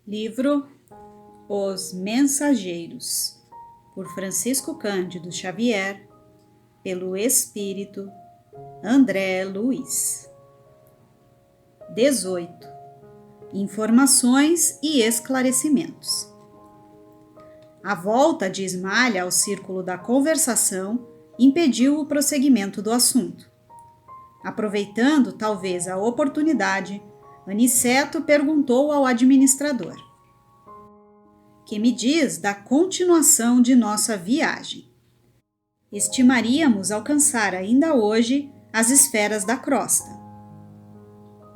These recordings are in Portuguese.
Livro Os Mensageiros, por Francisco Cândido Xavier, pelo Espírito André Luiz. 18. Informações e esclarecimentos. A volta de Ismalha ao círculo da conversação impediu o prosseguimento do assunto. Aproveitando talvez a oportunidade, Aniceto perguntou ao administrador: "Que me diz da continuação de nossa viagem? Estimaríamos alcançar ainda hoje as esferas da crosta."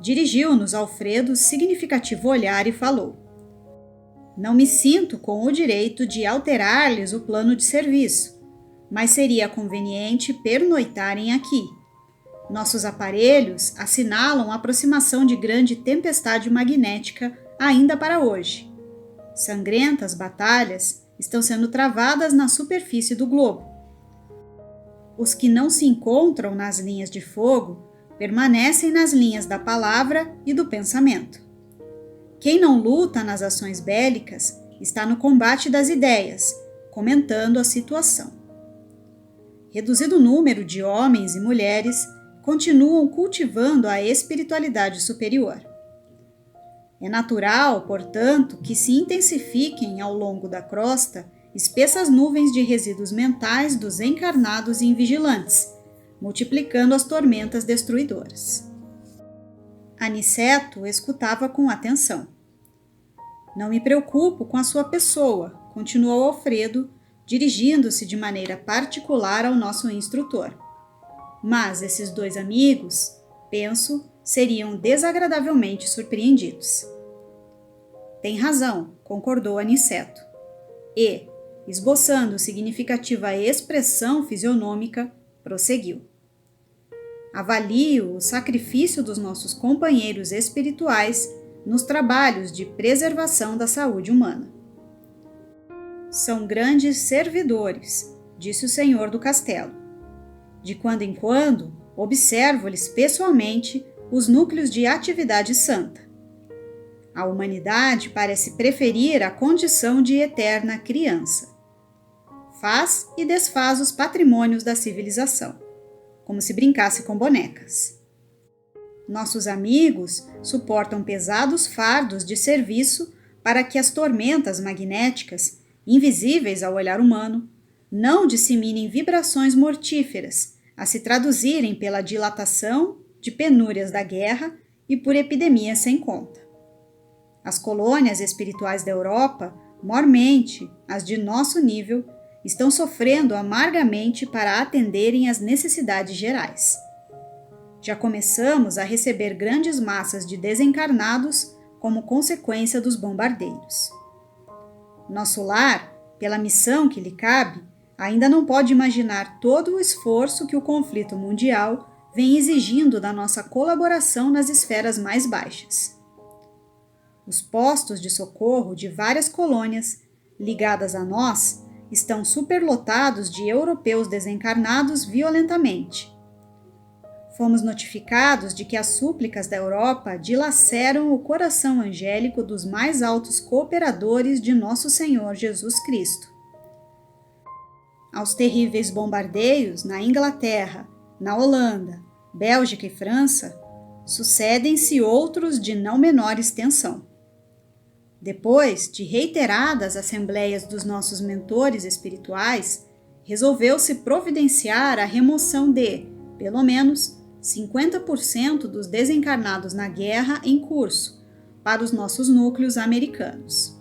Dirigiu-nos Alfredo significativo olhar e falou: "Não me sinto com o direito de alterar-lhes o plano de serviço, mas seria conveniente pernoitarem aqui. Nossos aparelhos assinalam a aproximação de grande tempestade magnética ainda para hoje. Sangrentas batalhas estão sendo travadas na superfície do globo. Os que não se encontram nas linhas de fogo permanecem nas linhas da palavra e do pensamento. Quem não luta nas ações bélicas está no combate das ideias, comentando a situação. Reduzido o número de homens e mulheres continuam cultivando a espiritualidade superior. É natural, portanto, que se intensifiquem ao longo da crosta espessas nuvens de resíduos mentais dos encarnados e invigilantes, multiplicando as tormentas destruidoras." Aniceto escutava com atenção. "Não me preocupo com a sua pessoa", continuou Alfredo, dirigindo-se de maneira particular ao nosso instrutor. "Mas esses dois amigos, penso, seriam desagradavelmente surpreendidos." "Tem razão", concordou Aniceto. E, esboçando significativa expressão fisionômica, prosseguiu: "Avalio o sacrifício dos nossos companheiros espirituais nos trabalhos de preservação da saúde humana. São grandes servidores", disse o senhor do castelo. "De quando em quando, observo-lhes pessoalmente os núcleos de atividade santa. A humanidade parece preferir a condição de eterna criança. Faz e desfaz os patrimônios da civilização, como se brincasse com bonecas. Nossos amigos suportam pesados fardos de serviço para que as tormentas magnéticas, invisíveis ao olhar humano, não disseminem vibrações mortíferas, a se traduzirem pela dilatação de penúrias da guerra e por epidemias sem conta. As colônias espirituais da Europa, mormente as de nosso nível, estão sofrendo amargamente para atenderem às necessidades gerais. Já começamos a receber grandes massas de desencarnados como consequência dos bombardeiros. Nosso lar, pela missão que lhe cabe, ainda não pode imaginar todo o esforço que o conflito mundial vem exigindo da nossa colaboração nas esferas mais baixas. Os postos de socorro de várias colônias, ligadas a nós, estão superlotados de europeus desencarnados violentamente. Fomos notificados de que as súplicas da Europa dilaceram o coração angélico dos mais altos cooperadores de nosso Senhor Jesus Cristo. Aos terríveis bombardeios na Inglaterra, na Holanda, Bélgica e França, sucedem-se outros de não menor extensão. Depois de reiteradas assembleias dos nossos mentores espirituais, resolveu-se providenciar a remoção de, pelo menos, 50% dos desencarnados na guerra em curso, para os nossos núcleos americanos.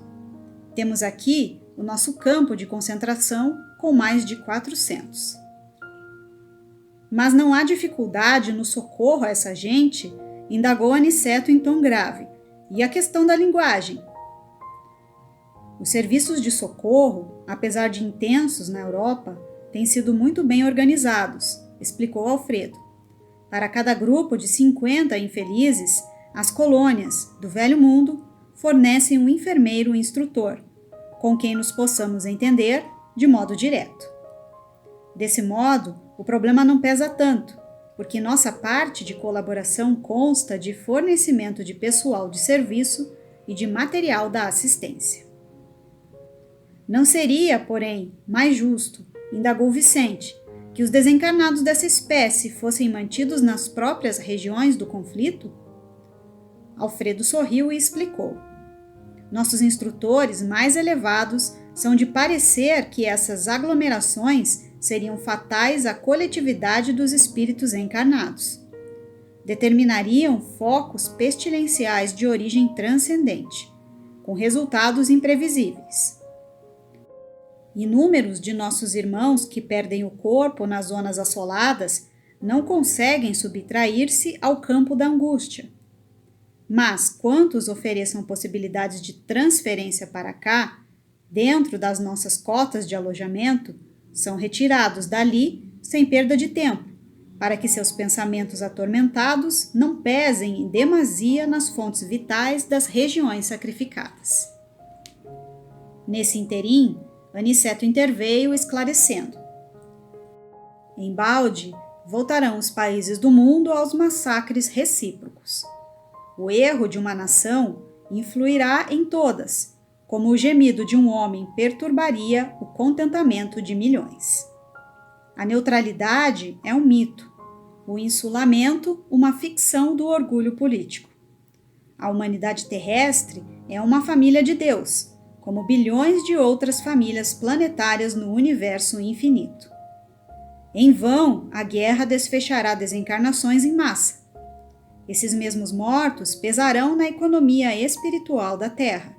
Temos aqui o nosso campo de concentração com mais de 400. "Mas não há dificuldade no socorro a essa gente?" indagou Aniceto em tom grave. "E a questão da linguagem?" "Os serviços de socorro, apesar de intensos na Europa, têm sido muito bem organizados", explicou Alfredo. "Para cada grupo de 50 infelizes, as colônias do Velho Mundo fornecem um enfermeiro instrutor, com quem nos possamos entender de modo direto. Desse modo, o problema não pesa tanto, porque nossa parte de colaboração consta de fornecimento de pessoal de serviço e de material da assistência. Não seria, porém, mais justo, indagou Vicente, que os desencarnados dessa espécie fossem mantidos nas próprias regiões do conflito? Alfredo sorriu e explicou. Nossos instrutores mais elevados são de parecer que essas aglomerações seriam fatais à coletividade dos espíritos encarnados. Determinariam focos pestilenciais de origem transcendente, com resultados imprevisíveis. Inúmeros de nossos irmãos que perdem o corpo nas zonas assoladas não conseguem subtrair-se ao campo da angústia. Mas quantos ofereçam possibilidades de transferência para cá, dentro das nossas cotas de alojamento, são retirados dali sem perda de tempo, para que seus pensamentos atormentados não pesem em demasia nas fontes vitais das regiões sacrificadas. Nesse interim, Aniceto interveio esclarecendo. Embalde, voltarão os países do mundo aos massacres recíprocos. O erro de uma nação influirá em todas, como o gemido de um homem perturbaria o contentamento de milhões. A neutralidade é um mito, o insulamento uma ficção do orgulho político. A humanidade terrestre é uma família de Deus, como bilhões de outras famílias planetárias no universo infinito. Em vão, a guerra desfechará desencarnações em massa. Esses mesmos mortos pesarão na economia espiritual da Terra.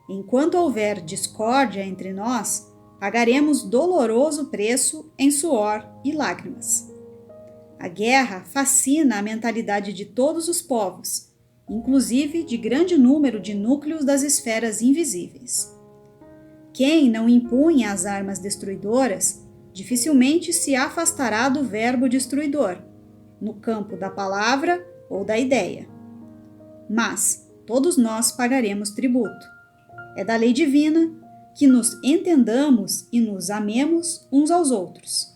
Enquanto houver discórdia entre nós, pagaremos doloroso preço em suor e lágrimas. A guerra fascina a mentalidade de todos os povos, inclusive de grande número de núcleos das esferas invisíveis. Quem não impunha as armas destruidoras, dificilmente se afastará do verbo destruidor, no campo da palavra ou da ideia. Mas todos nós pagaremos tributo. É da lei divina que nos entendamos e nos amemos uns aos outros.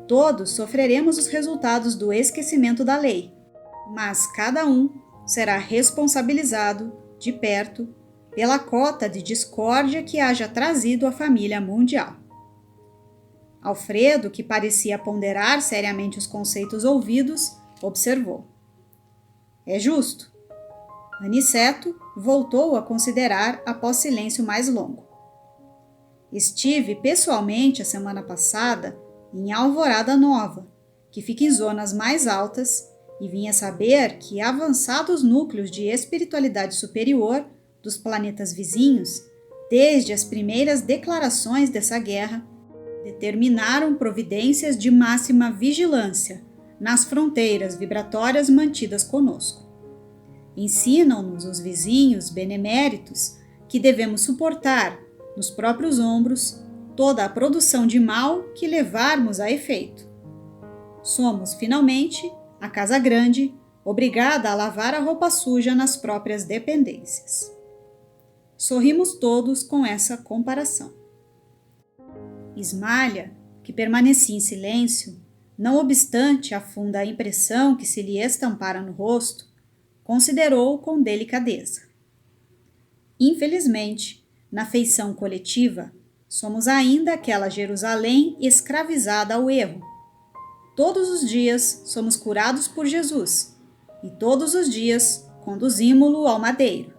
Todos sofreremos os resultados do esquecimento da lei, mas cada um será responsabilizado, de perto, pela cota de discórdia que haja trazido à família mundial. Alfredo, que parecia ponderar seriamente os conceitos ouvidos, observou. É justo. Aniceto voltou a considerar após silêncio mais longo. Estive pessoalmente a semana passada em Alvorada Nova, que fica em zonas mais altas, e vinha saber que avançados núcleos de espiritualidade superior dos planetas vizinhos, desde as primeiras declarações dessa guerra, determinaram providências de máxima vigilância nas fronteiras vibratórias mantidas conosco. Ensinam-nos os vizinhos beneméritos que devemos suportar nos próprios ombros toda a produção de mal que levarmos a efeito. Somos, finalmente, a casa grande, obrigada a lavar a roupa suja nas próprias dependências. Sorrimos todos com essa comparação. Ismália, que permanecia em silêncio, não obstante a funda impressão que se lhe estampara no rosto, considerou com delicadeza. Infelizmente, na feição coletiva, somos ainda aquela Jerusalém escravizada ao erro. Todos os dias somos curados por Jesus e todos os dias conduzimo-lo ao madeiro.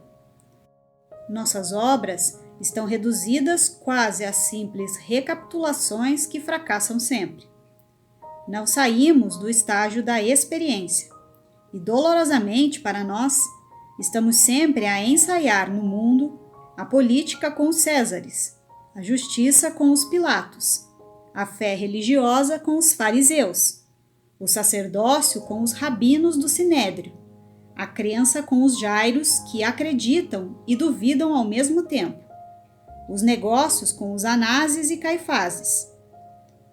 Nossas obras estão reduzidas quase a simples recapitulações que fracassam sempre. Não saímos do estágio da experiência e, dolorosamente para nós, estamos sempre a ensaiar no mundo a política com os Césares, a justiça com os Pilatos, a fé religiosa com os fariseus, o sacerdócio com os rabinos do Sinédrio, a crença com os jairos que acreditam e duvidam ao mesmo tempo, os negócios com os Anáses e Caifáses.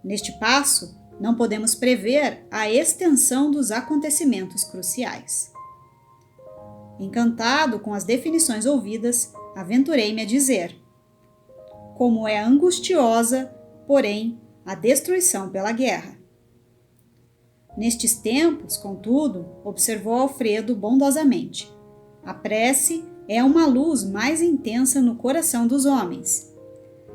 Neste passo, não podemos prever a extensão dos acontecimentos cruciais. Encantado com as definições ouvidas, aventurei-me a dizer: como é angustiosa, porém, a destruição pela guerra. Nestes tempos, contudo, observou Alfredo bondosamente, a prece é uma luz mais intensa no coração dos homens.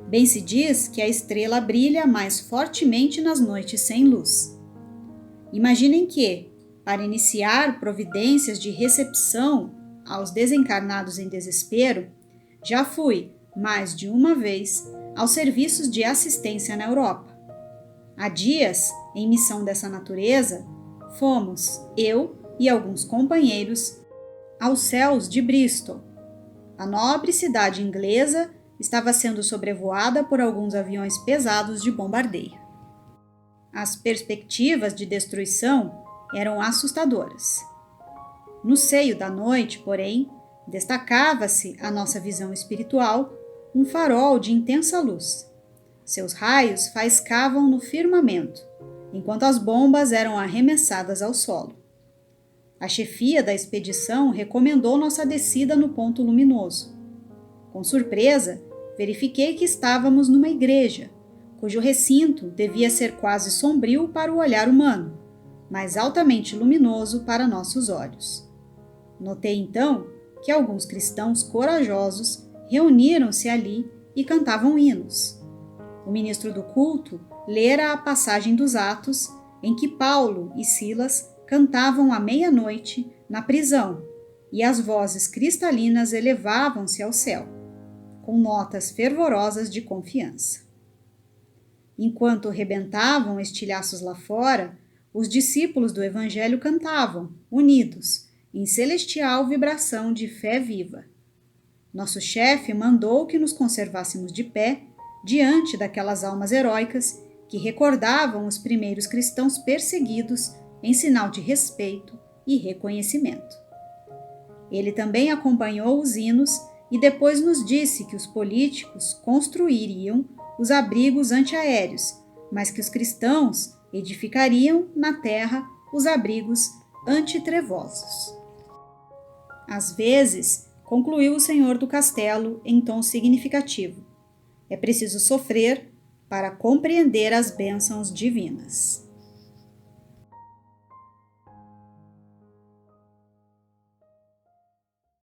Bem se diz que a estrela brilha mais fortemente nas noites sem luz. Imaginem que, para iniciar providências de recepção aos desencarnados em desespero, já fui, mais de uma vez, aos serviços de assistência na Europa. Há dias, em missão dessa natureza, fomos, eu e alguns companheiros, aos céus de Bristol. A nobre cidade inglesa estava sendo sobrevoada por alguns aviões pesados de bombardeio. As perspectivas de destruição eram assustadoras. No seio da noite, porém, destacava-se a nossa visão espiritual, um farol de intensa luz. Seus raios faiscavam no firmamento, enquanto as bombas eram arremessadas ao solo. A chefia da expedição recomendou nossa descida no ponto luminoso. Com surpresa, verifiquei que estávamos numa igreja, cujo recinto devia ser quase sombrio para o olhar humano, mas altamente luminoso para nossos olhos. Notei então que alguns cristãos corajosos reuniram-se ali e cantavam hinos. O ministro do culto lera a passagem dos Atos, em que Paulo e Silas cantavam à meia-noite na prisão, e as vozes cristalinas elevavam-se ao céu, com notas fervorosas de confiança. Enquanto rebentavam estilhaços lá fora, os discípulos do Evangelho cantavam, unidos, em celestial vibração de fé viva. Nosso chefe mandou que nos conservássemos de pé diante daquelas almas heróicas que recordavam os primeiros cristãos perseguidos em sinal de respeito e reconhecimento. Ele também acompanhou os hinos e depois nos disse que os políticos construiriam os abrigos antiaéreos, mas que os cristãos edificariam na terra os abrigos antitrevosos. Às vezes, concluiu o senhor do castelo em tom significativo, é preciso sofrer para compreender as bênçãos divinas.